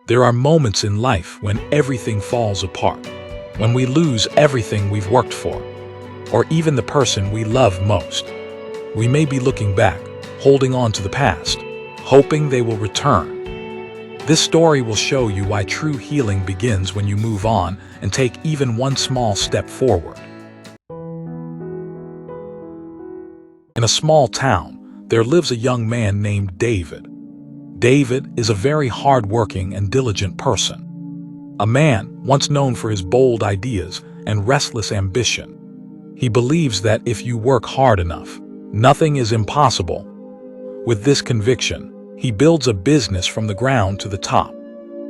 There are moments in life when everything falls apart, when we lose everything we've worked for, or even the person we love most. We may be looking back, holding on to the past, hoping they will return. This story will show you why true healing begins when you move on and take even one small step forward. In a small town, there lives a young man named David. David is a very hard-working and diligent person. A man once known for his bold ideas and restless ambition. He believes that if you work hard enough, nothing is impossible. With this conviction, he builds a business from the ground to the top.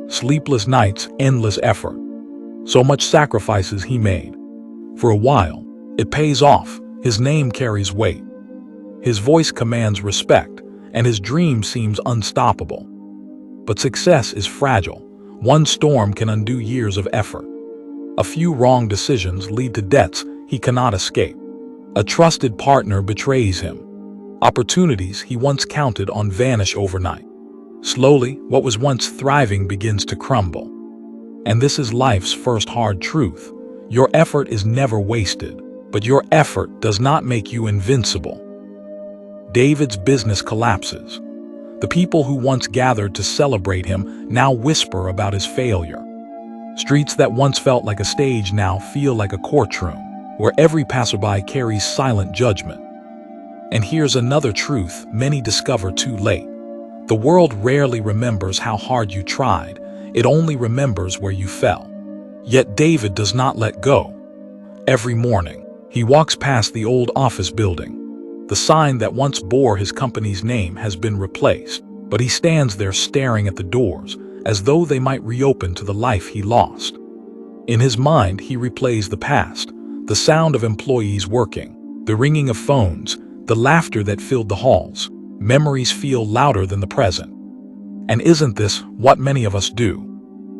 Sleepless nights, endless effort. So much sacrifices he made. For a while, it pays off. His name carries weight. His voice commands respect, and his dream seems unstoppable. But success is fragile. One storm can undo years of effort. A few wrong decisions lead to debts he cannot escape. A trusted partner betrays him. Opportunities he once counted on vanish overnight. Slowly, what was once thriving begins to crumble. And this is life's first hard truth. Your effort is never wasted, but your effort does not make you invincible. David's business collapses. The people who once gathered to celebrate him now whisper about his failure. Streets that once felt like a stage now feel like a courtroom, where every passerby carries silent judgment. And here's another truth many discover too late. The world rarely remembers how hard you tried, it only remembers where you fell. Yet David does not let go. Every morning, he walks past the old office building. The sign that once bore his company's name has been replaced, but he stands there staring at the doors, as though they might reopen to the life he lost. In his mind, he replays the past, the sound of employees working, the ringing of phones, the laughter that filled the halls. Memories feel louder than the present. And isn't this what many of us do?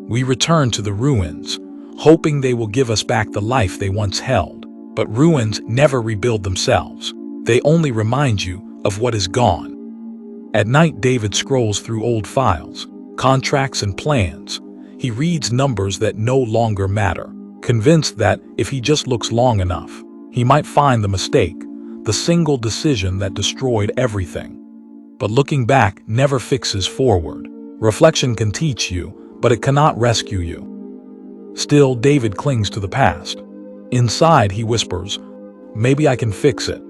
We return to the ruins, hoping they will give us back the life they once held. But ruins never rebuild themselves. They only remind you of what is gone. At night, David scrolls through old files, contracts and plans. He reads numbers that no longer matter, convinced that if he just looks long enough, he might find the mistake, the single decision that destroyed everything. But looking back never fixes forward. Reflection can teach you, but it cannot rescue you. Still, David clings to the past. Inside, he whispers, "Maybe I can fix it.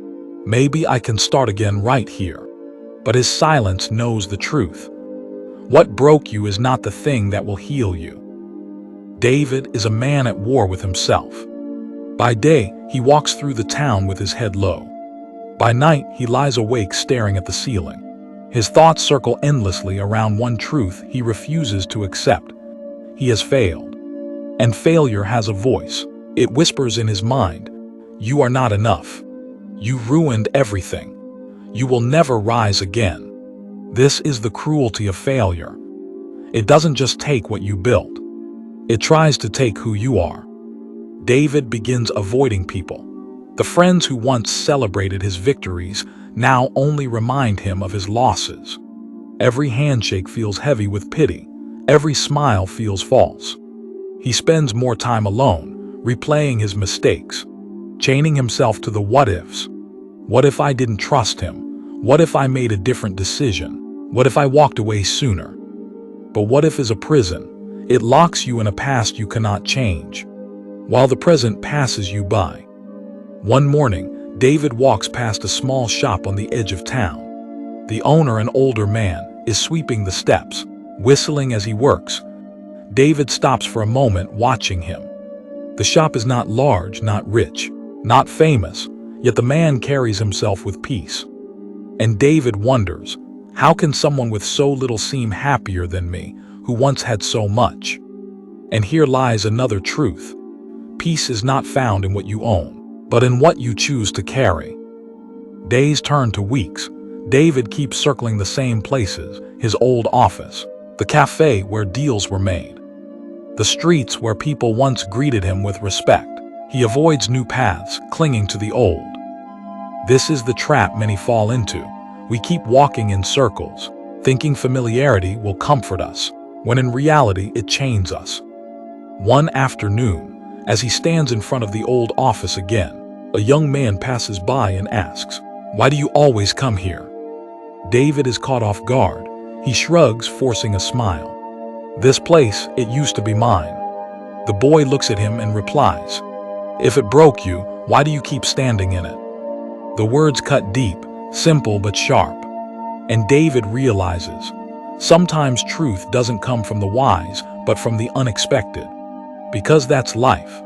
Maybe I can start again right here." But his silence knows the truth. What broke you is not the thing that will heal you. David is a man at war with himself. By day, he walks through the town with his head low. By night, he lies awake staring at the ceiling. His thoughts circle endlessly around one truth he refuses to accept. He has failed. And failure has a voice. It whispers in his mind, "You are not enough. You ruined everything. You will never rise again." This is the cruelty of failure. It doesn't just take what you built. It tries to take who you are. David begins avoiding people. The friends who once celebrated his victories now only remind him of his losses. Every handshake feels heavy with pity. Every smile feels false. He spends more time alone, replaying his mistakes, chaining himself to the what-ifs. What if I didn't trust him? What if I made a different decision? What if I walked away sooner? But what if is a prison? It locks you in a past you cannot change, while the present passes you by. One morning, David walks past a small shop on the edge of town. The owner, an older man, is sweeping the steps, whistling as he works. David stops for a moment, watching him. The shop is not large, not rich, not famous, yet the man carries himself with peace. And David wonders, how can someone with so little seem happier than me, who once had so much? And here lies another truth. Peace is not found in what you own, but in what you choose to carry. Days turn to weeks. David keeps circling the same places, his old office, the cafe where deals were made, the streets where people once greeted him with respect. He avoids new paths, clinging to the old. This is the trap many fall into. We keep walking in circles, thinking familiarity will comfort us. when in reality it chains us. One afternoon, as he stands in front of the old office again, a young man passes by and asks, "Why do you always come here?" David is caught off guard. He shrugs, forcing a smile. "This place, it used to be mine." The boy looks at him and replies, "If it broke you, why do you keep standing in it?" The words cut deep, simple but sharp. And David realizes, sometimes truth doesn't come from the wise, but from the unexpected. Because that's life.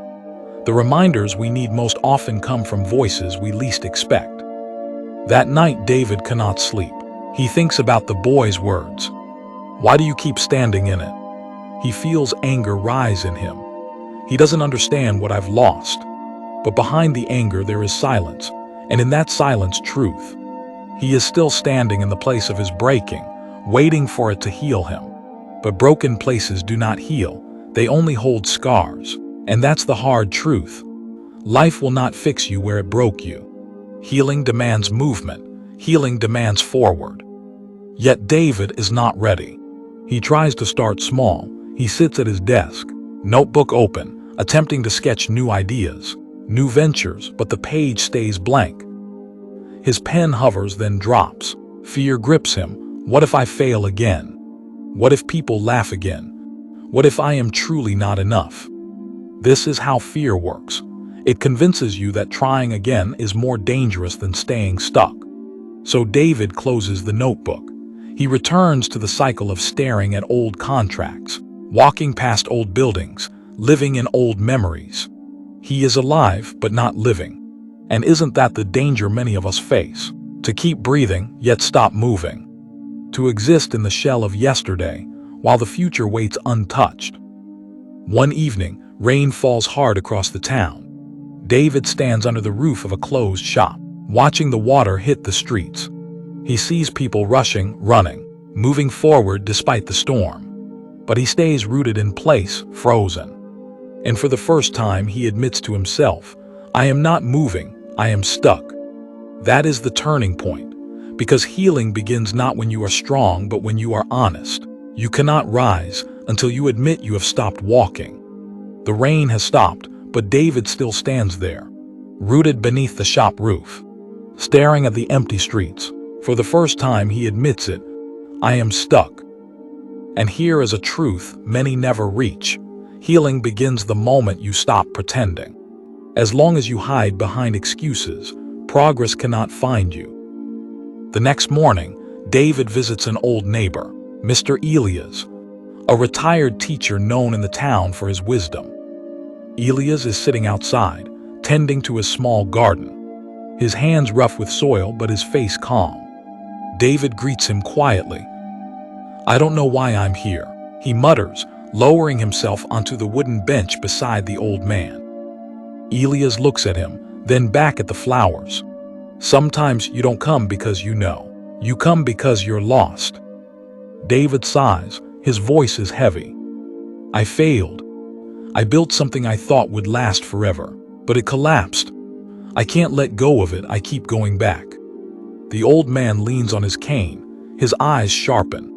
The reminders we need most often come from voices we least expect. That night, David cannot sleep. He thinks about the boy's words. "Why do you keep standing in it?" He feels anger rise in him. He doesn't understand what I've lost. But behind the anger there is silence, and in that silence, truth. He is still standing in the place of his breaking, waiting for it to heal him. But broken places do not heal, they only hold scars. And that's the hard truth. Life will not fix you where it broke you. Healing demands movement, healing demands forward. Yet David is not ready. He tries to start small. He sits at his desk, notebook open, attempting to sketch new ideas, new ventures, but the page stays blank. His pen hovers, then drops. Fear grips him. What if I fail again? What if people laugh again? What if I am truly not enough? This is how fear works. It convinces you that trying again is more dangerous than staying stuck. So David closes the notebook. He returns to the cycle of staring at old contracts, walking past old buildings, living in old memories. He is alive, but not living. And isn't that the danger many of us face? To keep breathing, yet stop moving. To exist in the shell of yesterday, while the future waits untouched. One evening, rain falls hard across the town. David stands under the roof of a closed shop, watching the water hit the streets. He sees people rushing, running, moving forward despite the storm. But he stays rooted in place, frozen. And for the first time, he admits to himself, "I am not moving, I am stuck." That is the turning point, because healing begins not when you are strong, but when you are honest. You cannot rise until you admit you have stopped walking. The rain has stopped, but David still stands there, rooted beneath the shop roof, staring at the empty streets. For the first time, he admits it, "I am stuck." And here is a truth many never reach. Healing begins the moment you stop pretending. As long as you hide behind excuses, progress cannot find you. The next morning, David visits an old neighbor, Mr. Elias, a retired teacher known in the town for his wisdom. Elias is sitting outside, tending to his small garden. His hands rough with soil, but his face calm. David greets him quietly. "I don't know why I'm here," he mutters, lowering himself onto the wooden bench beside the old man. Elias looks at him, then back at the flowers. "Sometimes you don't come because you know. You come because you're lost." David sighs, his voice is heavy. "I failed. I built something I thought would last forever, but it collapsed. I can't let go of it, I keep going back." The old man leans on his cane, his eyes sharpen.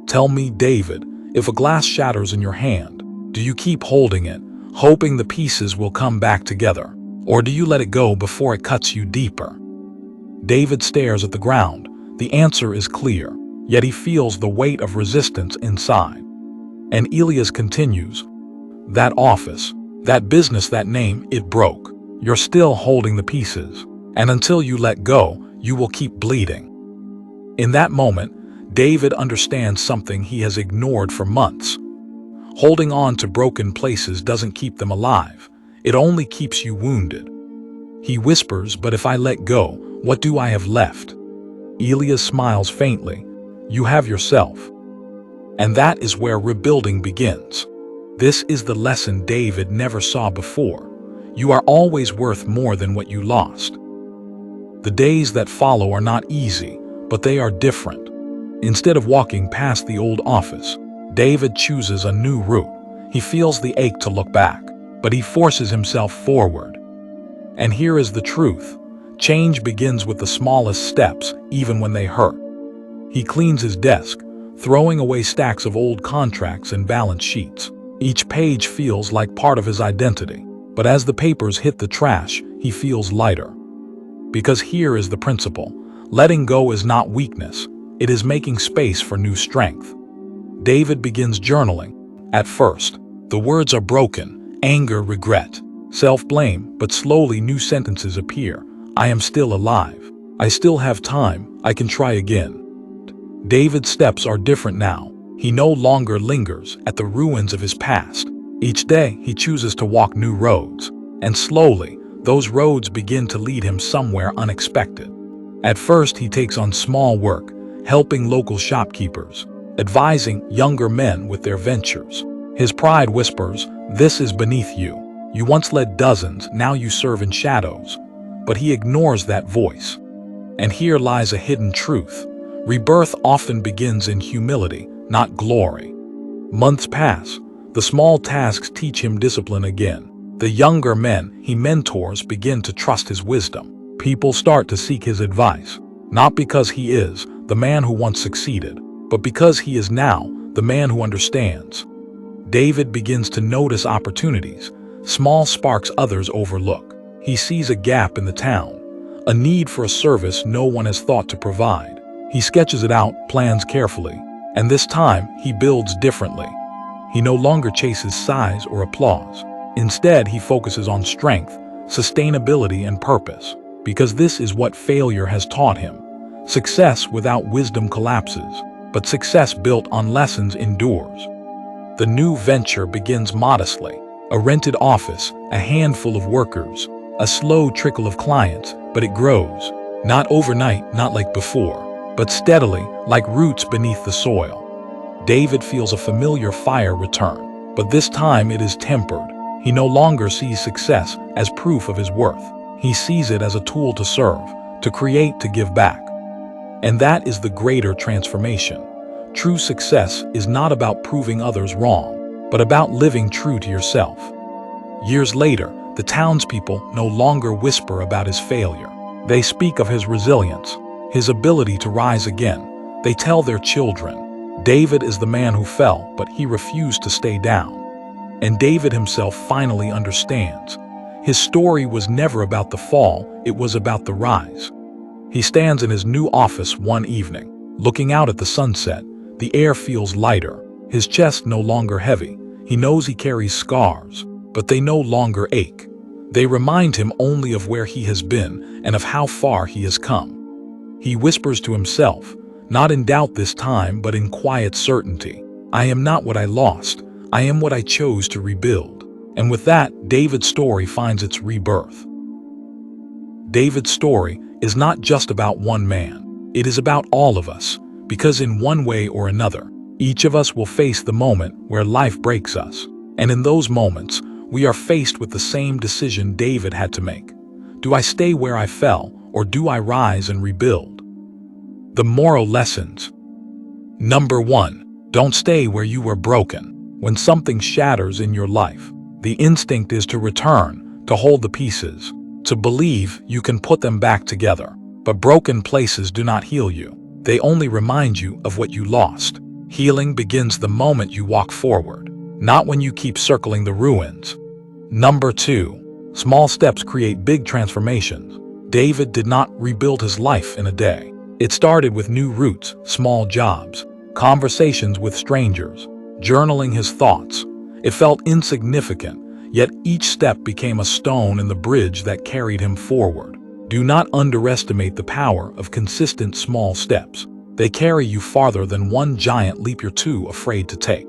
"Tell me, David, if a glass shatters in your hand, do you keep holding it, hoping the pieces will come back together? Or do you let it go before it cuts you deeper?" David stares at the ground. The answer is clear, yet he feels the weight of resistance inside. And Elias continues, "That office, that business, that name, it broke. You're still holding the pieces. And until you let go, you will keep bleeding." In that moment, David understands something he has ignored for months. Holding on to broken places doesn't keep them alive. It only keeps you wounded. He whispers, "But if I let go, what do I have left?" Elias smiles faintly. "You have yourself." And that is where rebuilding begins. This is the lesson David never saw before. You are always worth more than what you lost. The days that follow are not easy, but they are different. Instead of walking past the old office, David chooses a new route. He feels the ache to look back, but he forces himself forward. And here is the truth. Change begins with the smallest steps, even when they hurt. He cleans his desk, throwing away stacks of old contracts and balance sheets. Each page feels like part of his identity, but as the papers hit the trash, he feels lighter. Because here is the principle: letting go is not weakness, it is making space for new strength. David begins journaling. At first, the words are broken: anger, regret, self-blame, but slowly new sentences appear. I am still alive. I still have time. I can try again. David's steps are different now. He no longer lingers at the ruins of his past. Each day, he chooses to walk new roads, and slowly, those roads begin to lead him somewhere unexpected. At first, he takes on small work, helping local shopkeepers, advising younger men with their ventures. His pride whispers, "This is beneath you. You once led dozens, now you serve in shadows." But he ignores that voice. And here lies a hidden truth. Rebirth often begins in humility, not glory. Months pass. The small tasks teach him discipline again. The younger men he mentors begin to trust his wisdom. People start to seek his advice, not because he is the man who once succeeded, but because he is now the man who understands. David begins to notice opportunities, small sparks others overlook. He sees a gap in the town, a need for a service no one has thought to provide. He sketches it out, plans carefully, and this time he builds differently. He no longer chases size or applause. Instead, he focuses on strength, sustainability, and purpose, because this is what failure has taught him. Success without wisdom collapses, but success built on lessons endures. The new venture begins modestly: a rented office, a handful of workers, a slow trickle of clients, but it grows. Not overnight, not like before, but steadily, like roots beneath the soil. David feels a familiar fire return, but this time it is tempered. He no longer sees success as proof of his worth. He sees it as a tool to serve, to create, to give back. And that is the greater transformation. True success is not about proving others wrong, but about living true to yourself. Years later, the townspeople no longer whisper about his failure. They speak of his resilience, his ability to rise again. They tell their children, David is the man who fell, but he refused to stay down. And David himself finally understands. His story was never about the fall, it was about the rise. He stands in his new office one evening, looking out at the sunset. The air feels lighter, his chest no longer heavy. He knows he carries scars, but they no longer ache. They remind him only of where he has been and of how far he has come. He whispers to himself, not in doubt this time, but in quiet certainty, I am not what I lost, I am what I chose to rebuild. And with that, David's story finds its rebirth. David's story is not just about one man, it is about all of us. Because in one way or another, each of us will face the moment where life breaks us. And in those moments, we are faced with the same decision David had to make. Do I stay where I fell, or do I rise and rebuild? The moral lessons. Number 1, don't stay where you were broken. When something shatters in your life, the instinct is to return, to hold the pieces, to believe you can put them back together. But broken places do not heal you. They only remind you of what you lost. Healing begins the moment you walk forward, not when you keep circling the ruins. Number 2, small steps create big transformations. David did not rebuild his life in a day. It started with new routes, small jobs, conversations with strangers, journaling his thoughts. It felt insignificant, yet each step became a stone in the bridge that carried him forward. Do not underestimate the power of consistent small steps. They carry you farther than one giant leap you're too afraid to take.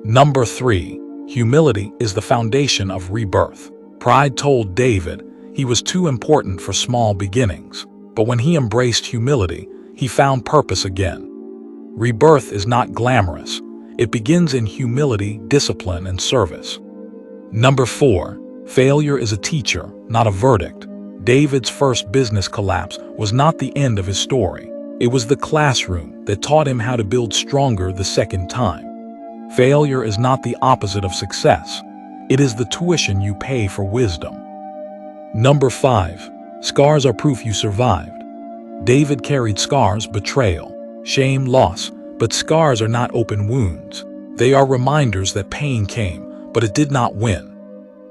Number 3, humility is the foundation of rebirth. Pride told David he was too important for small beginnings, but when he embraced humility, he found purpose again. Rebirth is not glamorous. It begins in humility, discipline, and service. Number 4, failure is a teacher, not a verdict. David's first business collapse was not the end of his story. It was the classroom that taught him how to build stronger the second time. Failure is not the opposite of success. It is the tuition you pay for wisdom. Number 5, scars are proof you survived. David carried scars, betrayal, shame, loss, But scars are not open wounds. They are reminders that pain came, but it did not win.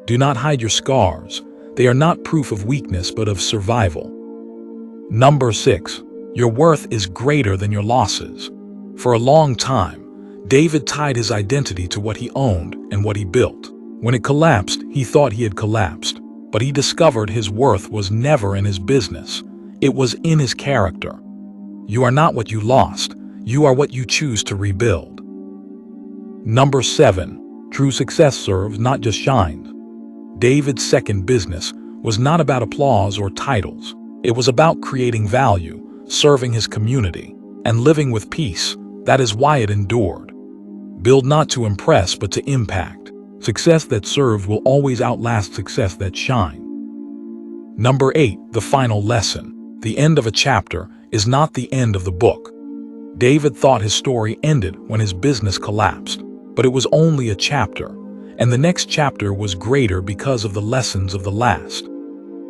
Do not hide your scars. They are not proof of weakness, but of survival. Number 6. Your worth is greater than your losses. For a long time, David tied his identity to what he owned and what he built. When it collapsed, he thought he had collapsed, but he discovered his worth was never in his business. It was in his character. You are not what you lost. You are what you choose to rebuild. Number 7. True success serves, not just shines. David's second business was not about applause or titles. It was about creating value, serving his community, and living with peace. That is why it endured. Build not to impress, but to impact. Success that serves will always outlast success that shines. Number 8. The final lesson. The end of a chapter is not the end of the book. David thought his story ended when his business collapsed, but it was only a chapter, and the next chapter was greater because of the lessons of the last.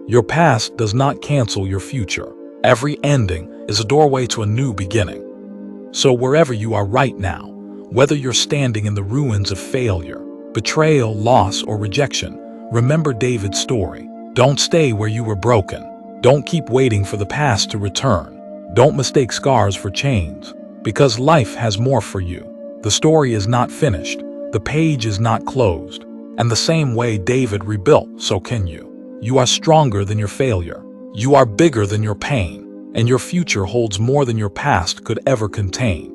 Your past does not cancel your future. Every ending is a doorway to a new beginning. So wherever you are right now, whether you're standing in the ruins of failure, betrayal, loss, or rejection, remember David's story. Don't stay where you were broken. Don't keep waiting for the past to return. Don't mistake scars for chains, because life has more for you. The story is not finished. The page is not closed. And the same way David rebuilt, so can you. You are stronger than your failure. You are bigger than your pain, and your future holds more than your past could ever contain.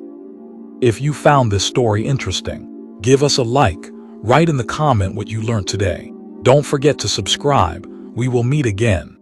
If you found this story interesting, give us a like. Write in the comment what you learned today. Don't forget to subscribe. We will meet again.